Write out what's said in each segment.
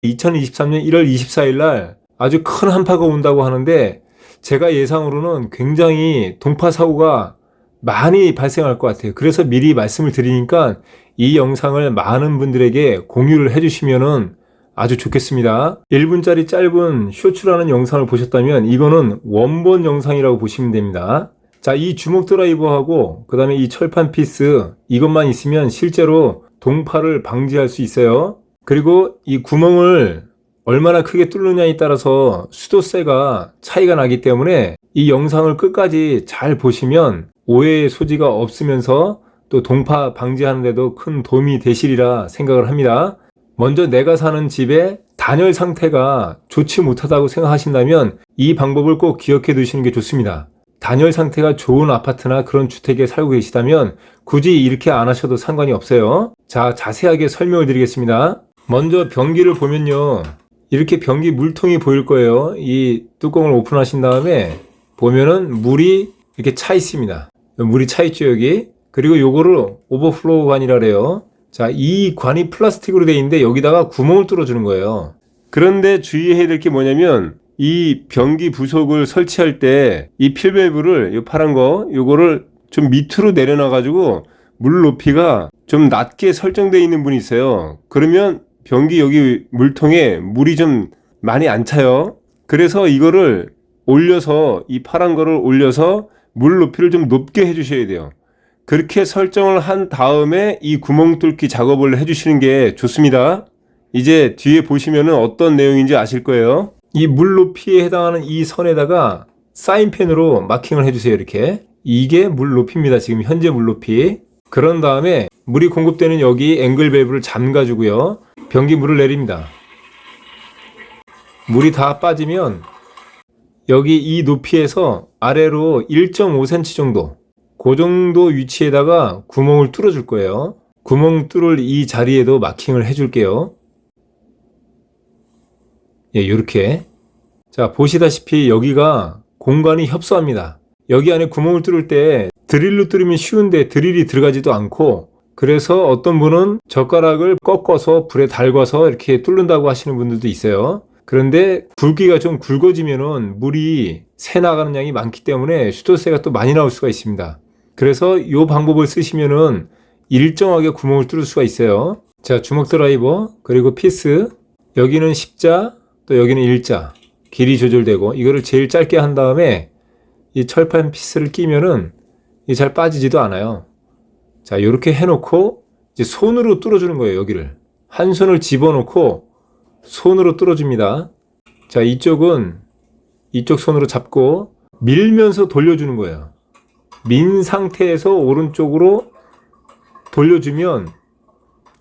2023년 1월 24일 날 아주 큰 한파가 온다고 하는데 제가 예상으로는 굉장히 동파 사고가 많이 발생할 것 같아요. 그래서 미리 말씀을 드리니까 이 영상을 많은 분들에게 공유를 해주시면은 아주 좋겠습니다. 1분짜리 짧은 쇼츠라는 영상을 보셨다면 이거는 원본 영상이라고 보시면 됩니다. 자, 이 주먹 드라이버하고 그 다음에 이 철판 피스 이것만 있으면 실제로 동파를 방지할 수 있어요. 그리고 이 구멍을 얼마나 크게 뚫느냐에 따라서 수도세가 차이가 나기 때문에 이 영상을 끝까지 잘 보시면 오해의 소지가 없으면서 또 동파 방지하는 데도 큰 도움이 되시리라 생각을 합니다. 먼저 내가 사는 집의 단열 상태가 좋지 못하다고 생각하신다면 이 방법을 꼭 기억해 두시는 게 좋습니다. 단열 상태가 좋은 아파트나 그런 주택에 살고 계시다면 굳이 이렇게 안 하셔도 상관이 없어요. 자, 자세하게 설명을 드리겠습니다. 먼저 변기를 보면요, 이렇게 변기 물통이 보일 거예요. 이 뚜껑을 오픈하신 다음에 보면은 물이 이렇게 차 있습니다. 물이 차 있죠, 여기. 그리고 요거를 오버플로우 관이라 그래요. 자, 이 관이 플라스틱으로 되어 있는데 여기다가 구멍을 뚫어주는 거예요. 그런데 주의해야 될 게 뭐냐면 이 변기 부속을 설치할 때 이 필밸브를, 이 파란 거, 요거를 좀 밑으로 내려놔 가지고 물 높이가 좀 낮게 설정되어 있는 분이 있어요. 그러면 변기 여기 물통에 물이 좀 많이 안 차요. 그래서 이거를 올려서, 이 파란 거를 올려서 물 높이를 좀 높게 해주셔야 돼요. 그렇게 설정을 한 다음에 이 구멍 뚫기 작업을 해주시는 게 좋습니다. 이제 뒤에 보시면은 어떤 내용인지 아실 거예요. 이 물 높이에 해당하는 이 선에다가 사인펜으로 마킹을 해주세요. 이렇게. 이게 물 높이입니다. 지금 현재 물 높이. 그런 다음에 물이 공급되는 여기 앵글 밸브를 잠가주고요. 변기 물을 내립니다. 물이 다 빠지면 여기 이 높이에서 아래로 1.5cm 정도, 그 정도 위치에다가 구멍을 뚫어 줄 거예요. 구멍 뚫을 이 자리에도 마킹을 해 줄게요. 예, 요렇게. 자, 보시다시피 여기가 공간이 협소합니다. 여기 안에 구멍을 뚫을 때 드릴로 뚫으면 쉬운데 드릴이 들어가지도 않고, 그래서 어떤 분은 젓가락을 꺾어서 불에 달궈서 이렇게 뚫는다고 하시는 분들도 있어요. 그런데 굵기가 좀 굵어지면은 물이 새 나가는 양이 많기 때문에 수도세가 또 많이 나올 수가 있습니다. 그래서 이 방법을 쓰시면은 일정하게 구멍을 뚫을 수가 있어요. 자, 주먹 드라이버, 그리고 피스, 여기는 10자, 또 여기는 1자, 길이 조절되고, 이거를 제일 짧게 한 다음에 이 철판 피스를 끼면은 이게 잘 빠지지도 않아요. 자, 이렇게 해놓고 이제 손으로 뚫어주는 거예요. 여기를 한 손을 집어넣고 손으로 뚫어줍니다. 자, 이쪽은 이쪽 손으로 잡고 밀면서 돌려주는 거예요. 민 상태에서 오른쪽으로 돌려주면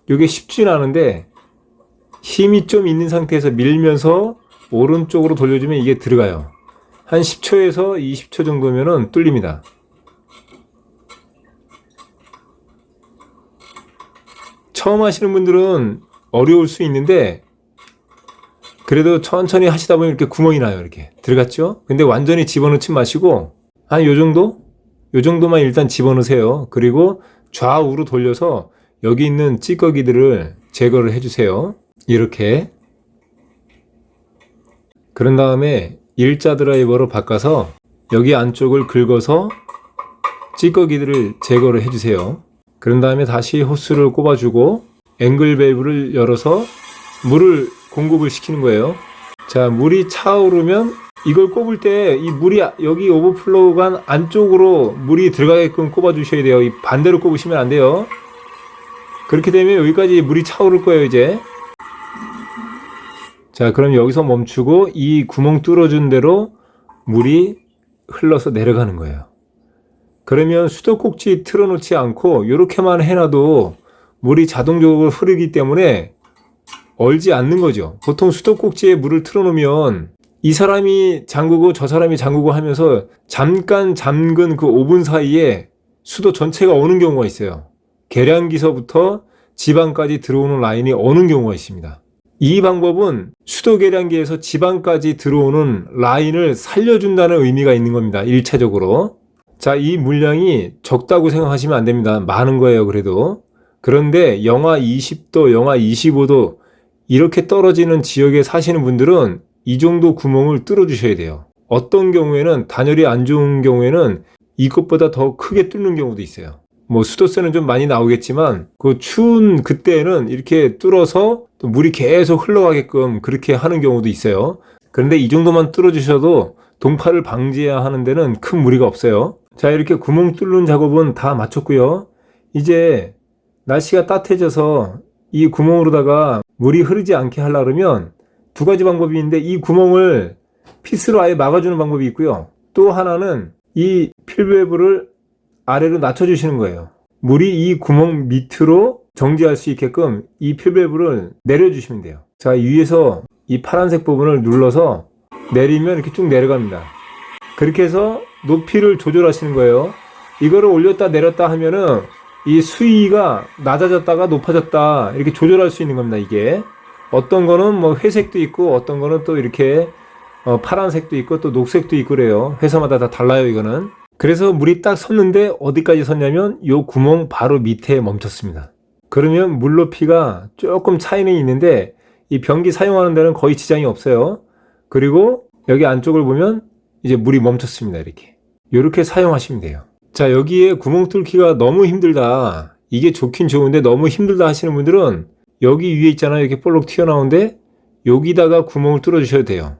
이게 쉽지는 않은데 힘이 좀 있는 상태에서 밀면서 오른쪽으로 돌려주면 이게 들어가요. 한 10초에서 20초 정도면은 뚫립니다. 처음 하시는 분들은 어려울 수 있는데 그래도 천천히 하시다 보면 이렇게 구멍이 나요. 이렇게 들어갔죠? 근데 완전히 집어넣지 마시고 한 요 정도? 요 정도만 일단 집어넣으세요. 그리고 좌우로 돌려서 여기 있는 찌꺼기들을 제거를 해주세요. 이렇게. 그런 다음에 일자 드라이버로 바꿔서 여기 안쪽을 긁어서 찌꺼기들을 제거를 해주세요. 그런 다음에 다시 호스를 꼽아주고 앵글 밸브를 열어서 물을 공급을 시키는 거예요. 자, 물이 차오르면 이걸 꼽을 때 이 물이 여기 오버플로우 관 안쪽으로 물이 들어가게끔 꼽아 주셔야 돼요. 이 반대로 꼽으시면 안 돼요. 그렇게 되면 여기까지 물이 차오를 거예요, 이제. 자, 그럼 여기서 멈추고 이 구멍 뚫어준 대로 물이 흘러서 내려가는 거예요. 그러면 수도꼭지 틀어놓지 않고 이렇게만 해놔도 물이 자동적으로 흐르기 때문에 얼지 않는 거죠. 보통 수도꼭지에 물을 틀어놓으면 이 사람이 잠그고 저 사람이 잠그고 하면서 잠깐 잠근 그 5분 사이에 수도 전체가 오는 경우가 있어요. 계량기서부터 지방까지 들어오는 라인이 오는 경우가 있습니다. 이 방법은 수도 계량기에서 지방까지 들어오는 라인을 살려준다는 의미가 있는 겁니다. 1차적으로. 자, 이 물량이 적다고 생각하시면 안 됩니다. 많은 거예요, 그래도. 그런데 영하 20도, 영하 25도 이렇게 떨어지는 지역에 사시는 분들은 이 정도 구멍을 뚫어 주셔야 돼요. 어떤 경우에는 단열이 안 좋은 경우에는 이것보다 더 크게 뚫는 경우도 있어요. 뭐 수도세는 좀 많이 나오겠지만 그 추운 그때는 이렇게 뚫어서 또 물이 계속 흘러가게끔 그렇게 하는 경우도 있어요. 그런데 이 정도만 뚫어 주셔도 동파를 방지해야 하는 데는 큰 무리가 없어요. 자, 이렇게 구멍 뚫는 작업은 다 마쳤고요. 이제 날씨가 따뜻해져서 이 구멍으로다가 물이 흐르지 않게 하려고 그러면 두 가지 방법이 있는데, 이 구멍을 피스로 아예 막아주는 방법이 있고요. 또 하나는 이 필밸브를 아래로 낮춰주시는 거예요. 물이 이 구멍 밑으로 정지할 수 있게끔 이 필밸브를 내려주시면 돼요. 자, 위에서 이 파란색 부분을 눌러서 내리면 이렇게 쭉 내려갑니다. 그렇게 해서 높이를 조절하시는 거예요. 이거를 올렸다 내렸다 하면은 이 수위가 낮아졌다가 높아졌다 이렇게 조절할 수 있는 겁니다. 이게 어떤 거는 뭐 회색도 있고 어떤 거는 또 이렇게 파란색도 있고 또 녹색도 있고 그래요. 회사마다 다 달라요, 이거는. 그래서 물이 딱 섰는데 어디까지 섰냐면 요 구멍 바로 밑에 멈췄습니다. 그러면 물 높이가 조금 차이는 있는데 이 변기 사용하는 데는 거의 지장이 없어요. 그리고 여기 안쪽을 보면 이제 물이 멈췄습니다. 이렇게 사용하시면 돼요. 자, 여기에 구멍 뚫기가 너무 힘들다, 이게 좋긴 좋은데 너무 힘들다 하시는 분들은 여기 위에 있잖아요. 이렇게 볼록 튀어나오는데 여기다가 구멍을 뚫어 주셔도 돼요.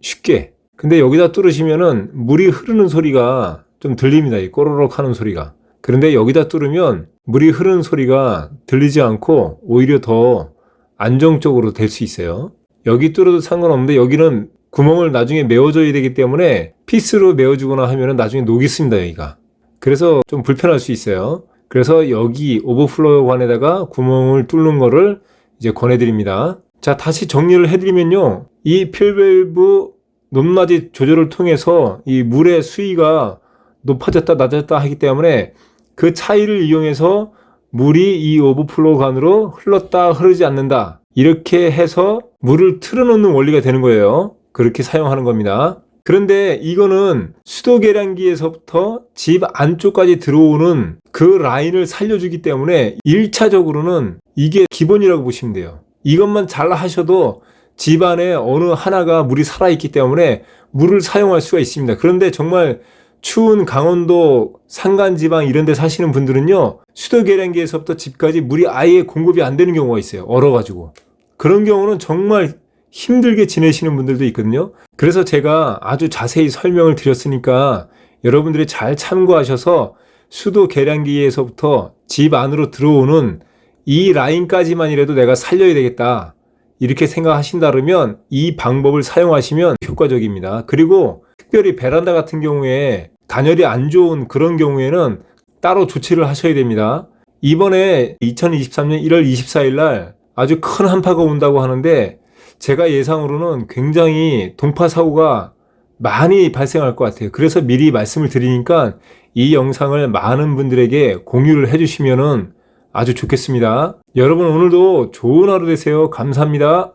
쉽게. 근데 여기다 뚫으시면은 물이 흐르는 소리가 좀 들립니다. 이 꼬르륵 하는 소리가. 그런데 여기다 뚫으면 물이 흐르는 소리가 들리지 않고 오히려 더 안정적으로 될 수 있어요. 여기 뚫어도 상관없는데 여기는 구멍을 나중에 메워줘야 되기 때문에 피스로 메워주거나 하면은 나중에 녹이 씁니다, 여기가. 그래서 좀 불편할 수 있어요. 그래서 여기 오버플로우 관에다가 구멍을 뚫는 거를 이제 권해드립니다. 자, 다시 정리를 해드리면요. 이 필밸브 높낮이 조절을 통해서 이 물의 수위가 높아졌다 낮아졌다 하기 때문에 그 차이를 이용해서 물이 이 오버플로우 관으로 흘렀다 흐르지 않는다, 이렇게 해서 물을 틀어놓는 원리가 되는 거예요. 그렇게 사용하는 겁니다. 그런데 이거는 수도 계량기에서부터 집 안쪽까지 들어오는 그 라인을 살려주기 때문에 1차적으로는 이게 기본이라고 보시면 돼요. 이것만 잘 하셔도 집 안에 어느 하나가 물이 살아있기 때문에 물을 사용할 수가 있습니다. 그런데 정말 추운 강원도 산간지방 이런 데 사시는 분들은요, 수도 계량기에서부터 집까지 물이 아예 공급이 안 되는 경우가 있어요. 얼어가지고. 그런 경우는 정말 힘들게 지내시는 분들도 있거든요. 그래서 제가 아주 자세히 설명을 드렸으니까 여러분들이 잘 참고하셔서 수도 계량기에서부터 집 안으로 들어오는 이 라인까지만이라도 내가 살려야 되겠다, 이렇게 생각하신다면 이 방법을 사용하시면 효과적입니다. 그리고 특별히 베란다 같은 경우에 단열이 안 좋은 그런 경우에는 따로 조치를 하셔야 됩니다. 이번에 2023년 1월 24일 날 아주 큰 한파가 온다고 하는데 제가 예상으로는 굉장히 동파 사고가 많이 발생할 것 같아요. 그래서 미리 말씀을 드리니까 이 영상을 많은 분들에게 공유를 해주시면 아주 좋겠습니다. 여러분, 오늘도 좋은 하루 되세요. 감사합니다.